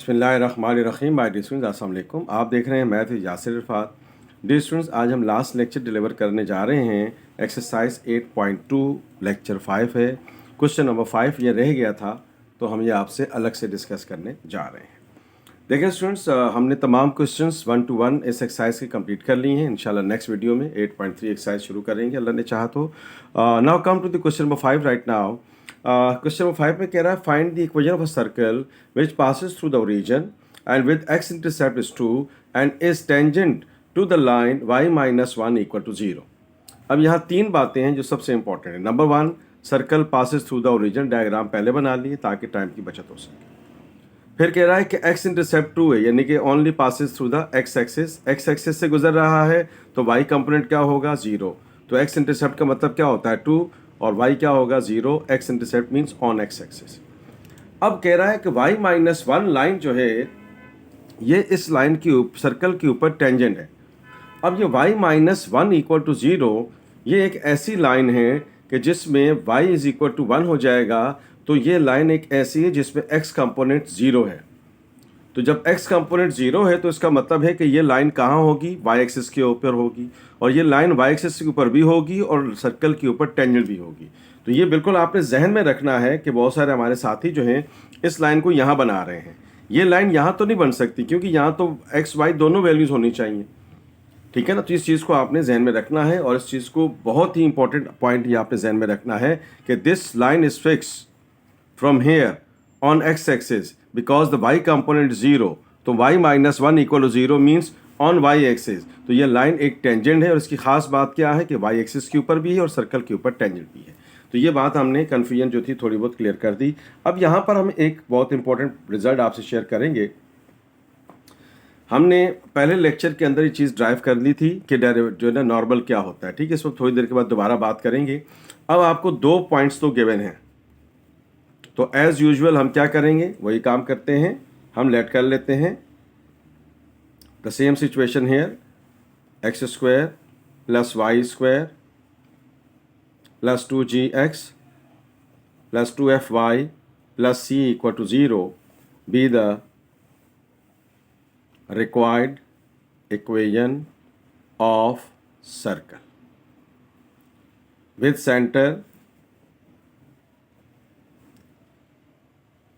बिस्मिल्लाहिर्रहमानिर्रहीम। My dear students, अस्सलाम वालेकुम। आप देख रहे हैं math with Yasir Irfat. Dear students, आज हम लास्ट लेक्चर डिलीवर करने जा रहे हैं। एक्सरसाइज 8.2 लेक्चर 5 है। क्वेश्चन नंबर 5 ये रह गया था, तो हम ये आपसे अलग से डिस्कस करने जा रहे हैं। देखिए स्टूडेंट्स, हमने तमाम क्वेश्चंस 1 to 1 इस एक्सरसाइज की कंप्लीट कर ली हैं। इंशाल्लाह नेक्स्ट वीडियो में 8.3 एक्सरसाइज शुरू करेंगे, अल्लाह ने चाहा तो। Now come to the question number 5 right now. Question number 5 में कह रहा है find the equation of a circle which passes through the origin and with x intercept is 2 and is tangent to the line y minus 1 equal to 0। अब यहाँ तीन बातें हैं जो सबसे इंपॉर्टेंट है। Number 1, circle passes through the origin. Diagram पहले बना लिए ताकि टाइम की बचत हो सके। फिर कह रहा है कि x इंटरसेप्ट 2 है, यानी कि only passes through the x axis. x axis से गुजर रहा है तो y कंपोनेंट क्या होगा, 0। तो x इंटरसेप्ट का मतलब क्या होता है, 2, और y क्या होगा, 0। x intercept means on x axis. अब कह रहा है कि y माइनस 1 लाइन जो है ये इस लाइन की सर्कल के ऊपर टेंजेंट है। अब ये y माइनस 1 इक्वल टू 0 ये एक ऐसी लाइन है कि जिसमें y इज इक्वल टू 1 हो जाएगा। तो ये लाइन एक ऐसी है जिसमें x कंपोनेंट 0 है। तो जब x कंपोनेंट 0 है तो इसका मतलब है कि ये लाइन कहाँ होगी, y एक्सिस के ऊपर होगी, और ये लाइन y एक्सिस के ऊपर भी होगी और सर्कल के ऊपर टेंजेंट भी होगी। तो ये बिल्कुल आपने जहन में रखना है कि बहुत सारे हमारे साथी जो हैं इस लाइन को यहाँ बना रहे हैं। ये लाइन यहाँ तो नहीं बन सकती क्योंकि यहाँ तो x y दोनों वैल्यूज़ होनी चाहिए, ठीक है ना। तो इस चीज़ को आपने जहन में रखना है, और इस चीज़ को बहुत ही इंपॉर्टेंट पॉइंट ये आपने जहन में रखना है कि this line is fix from here on x axis because the y component 0। तो y minus 1 equal to 0 means on y axis. तो ये लाइन एक टेंजेंट है, और इसकी खास बात क्या है कि y एक्सिस के ऊपर भी है और सर्कल के ऊपर टेंजेंट भी है। तो ये बात हमने कन्फ्यूजन जो थी थोड़ी बहुत क्लियर कर दी। अब यहाँ पर हम एक बहुत इंपॉर्टेंट रिजल्ट आपसे शेयर करेंगे। हमने पहले लेक्चर के अंदर ये चीज़ ड्राइव कर ली थी कि जो है ना नॉर्मल क्या होता है, ठीक है। इस वक्त थोड़ी देर के बाद दोबारा बात करेंगे। अब आपको 2 पॉइंट्स तो गिवन हैं, तो एज यूजुअल हम क्या करेंगे, वही काम करते हैं। हम लेट कर लेते हैं the same situation here, x square plus y square plus 2gx plus 2fy plus c equal to 0 be the required equation of circle with center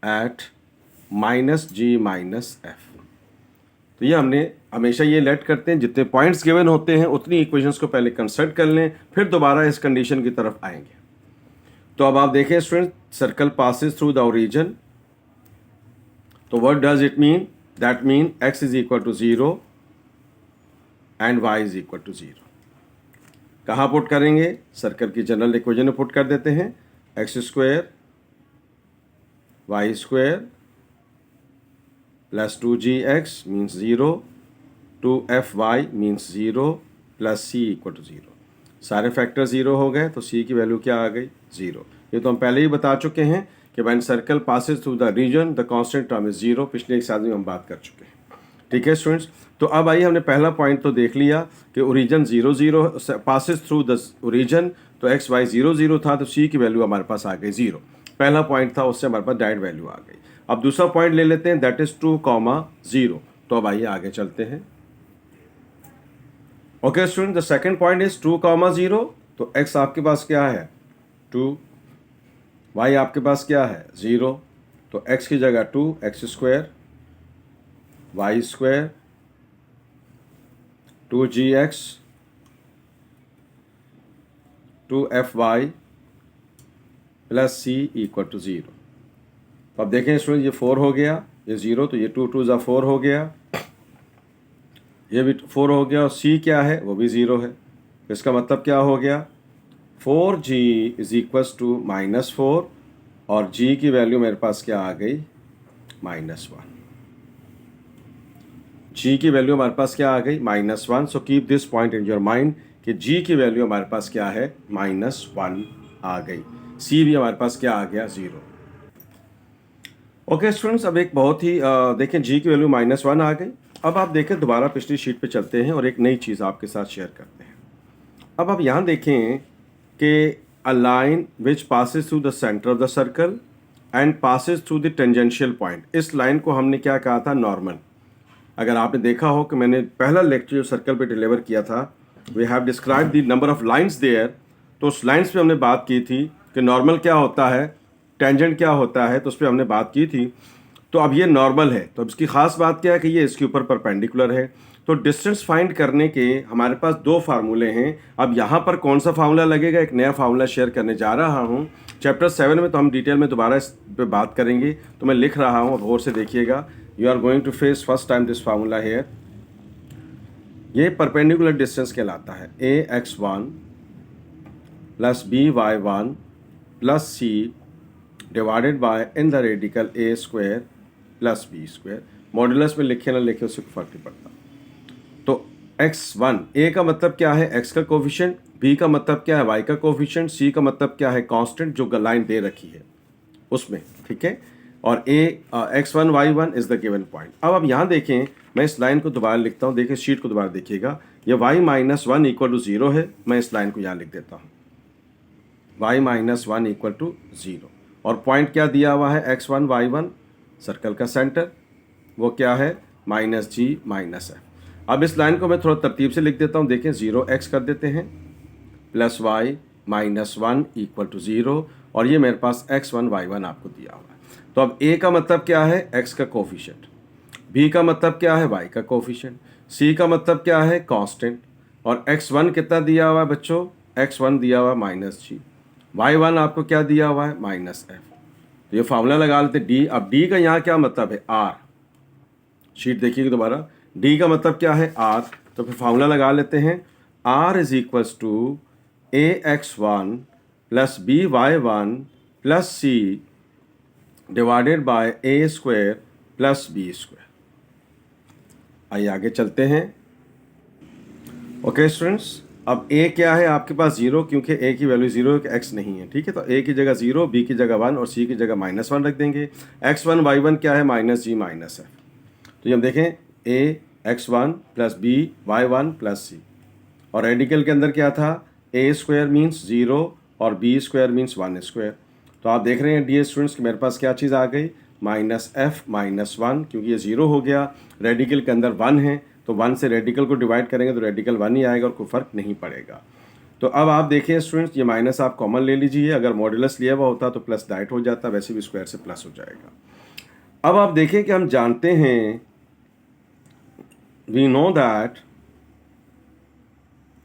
at minus g minus f। तो ये हमने हमेशा ये late करते हैं, जितने points given होते हैं उतनी इक्वेशंस को पहले कंसिडर कर लें, फिर दोबारा इस कंडीशन की तरफ आएंगे। तो अब आप देखें student, circle passes through the origin. तो what does it mean, that mean x is equal to 0 and y is equal to 0। कहाँ पुट करेंगे, सर्कल की जनरल इक्वेशन में पुट कर देते हैं। X square y square plus 2gx means 0, 2fy means 0 plus c equal to 0। सारे factor 0 हो गए तो c की वैल्यू क्या आ गई, 0। ये तो हम पहले ही बता चुके हैं कि when circle passes through the origin the constant term is 0। पिछले एक साल में हम बात कर चुके हैं, ठीक है स्टूडेंट्स। तो अब आइए, हमने पहला पॉइंट तो देख लिया कि origin 0 0 passes through the origin, तो एक्स वाई 0 0 था, तो सी की वैल्यू हमारे पास आ गई 0। पहला पॉइंट था, उससे हमारे पास डायरेक्ट वैल्यू आ गई। अब दूसरा पॉइंट ले लेते हैं, दैट इज 2, 0। तो अब आइए आगे चलते हैं। Okay student, the second point is 2, 0। तो एक्स आपके पास क्या है, 2, y आपके पास क्या है, 0। तो x की जगह 2, x square y square 2gx 2fy plus c equal to 0। तो अब देखें स्टूडेंट, ये 4 हो गया, ये 0, तो ये 2 2 ज़ा 4 हो गया, ये भी 4 हो गया, और c क्या है, वो भी 0 है। इसका मतलब क्या हो गया, 4g इज इक्वल्स टू -4, और g की वैल्यू मेरे पास क्या आ गई, -1। g की वैल्यू हमारे पास क्या आ गई, -1। So keep this point in your mind कि g की वैल्यू हमारे पास क्या है, -1 आ गई। c भी हमारे पास क्या आ गया, 0। ओके स्टूडेंट्स, अब एक बहुत ही देखें, g की वैल्यू -1 आ गई। अब आप देखें, दोबारा पिछली शीट पे चलते हैं और एक नई चीज़ आपके साथ शेयर करते हैं। अब आप यहाँ देखें कि a line which passes through the center of the circle and passes through the tangential point. इस लाइन को हमने क्या कहा था, नॉर्मल। अगर आपने देखा हो कि मैंने पहला लेक्चर जो सर्कल पे डिलीवर किया था, we have describe the number of lines there, तो उस लाइंस पे हमने बात की थी कि नॉर्मल क्या होता है, टेंजेंट क्या होता है, तो उस पर हमने बात की थी। तो अब ये नॉर्मल है, तो अब इसकी खास बात क्या है कि ये इसके ऊपर परपेंडिकुलर है। तो डिस्टेंस फाइंड करने के हमारे पास दो फार्मूले हैं। अब यहाँ पर कौन सा फार्मूला लगेगा, एक नया फार्मूला शेयर करने जा रहा हूँ। चैप्टर 7 में तो हम डिटेल में दोबारा इस पे बात करेंगे, तो मैं लिख रहा हूँ, अब गौर से देखिएगा। You are going to face first time this formula here. ये परपेंडिकुलर डिस्टेंस कहलाता है। ax1 plus by1 plus c divided by in the radical a square plus b square. Modulus में लिखे ना लिखे उससे कोई फर्क नहीं पड़ता। तो x1, a का मतलब क्या है, x का कोफिशिएंट, b का मतलब क्या है, y का कोफिशिएंट, c का मतलब क्या है, कांस्टेंट जो लाइन दे रखी है उसमें, ठीक है। और x1 y1 is the given point. अब यहाँ देखें, मैं इस लाइन को दोबारा लिखता हूँ, देखिए शीट को दोबारा देखिएगा। ये y माइनस 1 इक्वल टू 0 है, मैं इस लाइन को यहाँ लिख देता हूँ, y माइनस 1 इक्वल टू 0। और पॉइंट क्या दिया हुआ है, x1 y1, सर्कल का सेंटर वो क्या है, माइनस जी माइनस है। अब इस लाइन को मैं थोड़ा तरतीब से लिख देता हूँ, देखें 0x कर देते हैं plus y minus 1 equal to 0, और ये मेरे पास x1 y1 आपको दिया हुआ है। तो अब a का मतलब क्या है, x का कोफिशिएंट, b का मतलब क्या है, y का कोफिशिएंट, c का मतलब क्या है, कांस्टेंट, और x1 कितना दिया हुआ है बच्चों, x1 दिया हुआ है माइनस जी, y1 आपको क्या दिया हुआ है, माइनस f। तो ये फार्मूला लगा लेते d। अब d का यहाँ क्या मतलब है, r। शीट देखिएगा दोबारा, d का मतलब क्या है, r। तो फिर फार्मूला लगा लेते हैं, r is equals to ax1 plus by1 plus c divided by a square plus b square. आइए आगे चलते हैं। ओके स्टूडेंट्स, अब a क्या है आपके पास 0, क्योंकि a की वैल्यू 0 है, x नहीं है, ठीक है। तो a की जगह 0, b की जगह 1 और c की जगह माइनस 1 रख देंगे। x1 y1 क्या है, माइनस जी माइनस f। तो ये हम देखें, a x1 plus b y1 plus c, और रेडिकल के अंदर क्या था, a स्क्वायर मीन्स 0 और b स्क्वायर मीन्स 1 स्क्वायर। तो आप देख रहे हैं डियर स्टूडेंट्स कि मेरे पास क्या चीज़ आ गई, माइनस f माइनस 1, क्योंकि ये 0 हो गया, रेडिकल के अंदर 1 है, तो 1 से रेडिकल को डिवाइड करेंगे तो रेडिकल 1 ही आएगा और कोई फ़र्क नहीं पड़ेगा। तो अब आप देखिए स्टूडेंट्स, ये माइनस आप कॉमन ले लीजिए, अगर मॉड्यूलस लिया हुआ होता तो प्लस डायरेक्ट हो जाता, वैसे भी स्क्वायर से प्लस हो जाएगा। अब आप देखें कि हम जानते हैं, वी नो दैट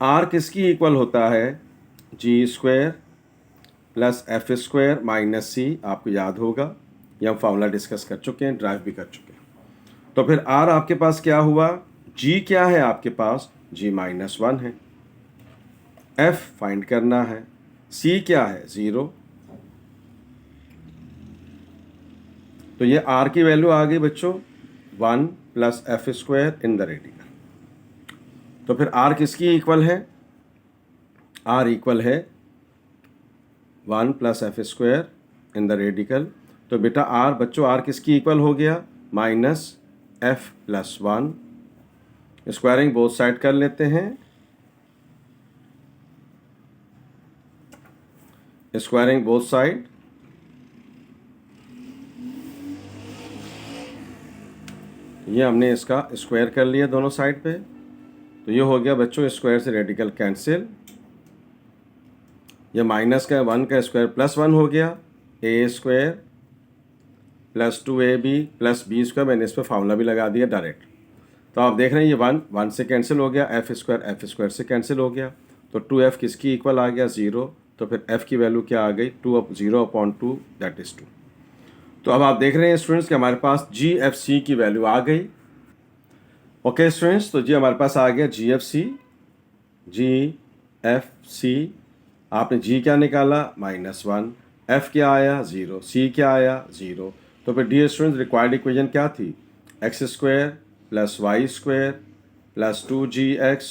r किसकी इक्वल होता है, g square plus f square minus c, आपको याद होगा, ये हम फार्मूला डिस्कस कर चुके हैं, ड्राइव भी कर चुके हैं। तो फिर r आपके पास क्या हुआ, g क्या है आपके पास, g माइनस 1 है, f फाइंड करना है, c क्या है 0। तो ये r की वैल्यू आ गई बच्चों 1 plus f square in the radical. तो फिर r किसकी इक्वल है, r इक्वल है 1 plus f square in the radical. तो बेटा r बच्चों, r किसकी इक्वल हो गया, minus F plus 1। Squaring both side कर लेते हैं, स्क्वायरिंग बोथ साइड, ये हमने इसका स्क्वायर कर लिया दोनों साइड पे। तो ये हो गया बच्चों, स्क्वायर से रेडिकल कैंसिल, ये माइनस का 1 का स्क्वायर प्लस 1 हो गया, a square plus 2ab plus b square, मैंने इस पर फार्मूला भी लगा दिया डायरेक्ट। तो आप देख रहे हैं ये 1 से कैंसिल हो गया, एफ स्क्वायर से कैंसिल हो गया, तो 2f किसकी इक्वल आ गया, 0। तो फिर f की वैल्यू क्या आ गई, 0/2 दैट इज़ 2। तो अब आप देख रहे हैं स्टूडेंट्स कि हमारे पास GFC की वैल्यू आ गई। ओके स्टूडेंट्स, तो जी हमारे पास आ गया GFC। आपने g क्या निकाला, -1, f क्या आया 0, c क्या आया 0। तो फिर डियर स्टूडेंट्स, रिक्वायर्ड इक्वेशन क्या थी, x square plus y square plus 2gx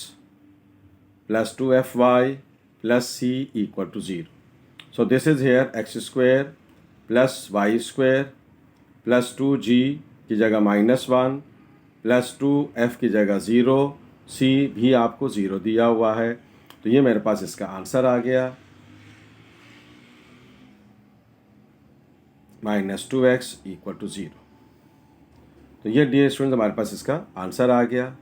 plus 2fy plus c equal to 0। So this is here x square plus y square plus 2g की जगह -1 प्लस 2f की जगह 0, c भी आपको 0 दिया हुआ है। तो ये मेरे पास इसका आंसर आ गया। Minus 2x equal to 0। तो ये डियर स्टूडेंट्स हमारे पास इसका आंसर आ गया।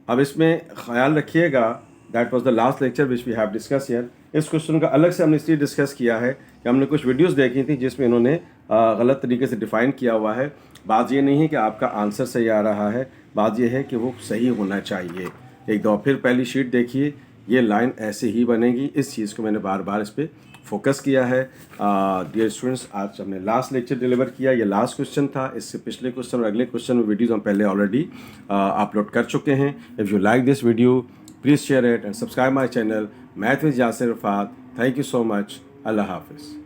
अब इसमें ख्याल रखिएगा that was the last lecture which we have discuss here. इस क्वेश्चन का अलग से हमने इसलिए डिस्कस किया है कि हमने कुछ वीडियोस देखी थी जिसमें इन्होंने गलत तरीके से डिफ़ाइन किया हुआ है। बात ये नहीं है कि आपका आंसर सही आ रहा है, बात यह है कि वो सही होना चाहिए। एक दो फिर पहली शीट देखिए, ये लाइन ऐसे ही बनेगी। इस चीज़ को मैंने बार बार इस पर फोकस किया है। डियर स्टूडेंट्स, आज हमने लास्ट लेक्चर डिलीवर किया। ये लास्ट क्वेश्चन था। इससे पिछले क्वेश्चन और अगले क्वेश्चन में वीडियोज़ हम पहले ऑलरेडी अपलोड कर चुके हैं। If you like this video please share it and subscribe my channel math with Yasir Irfat. Thank you so much. Allah हाफिज़।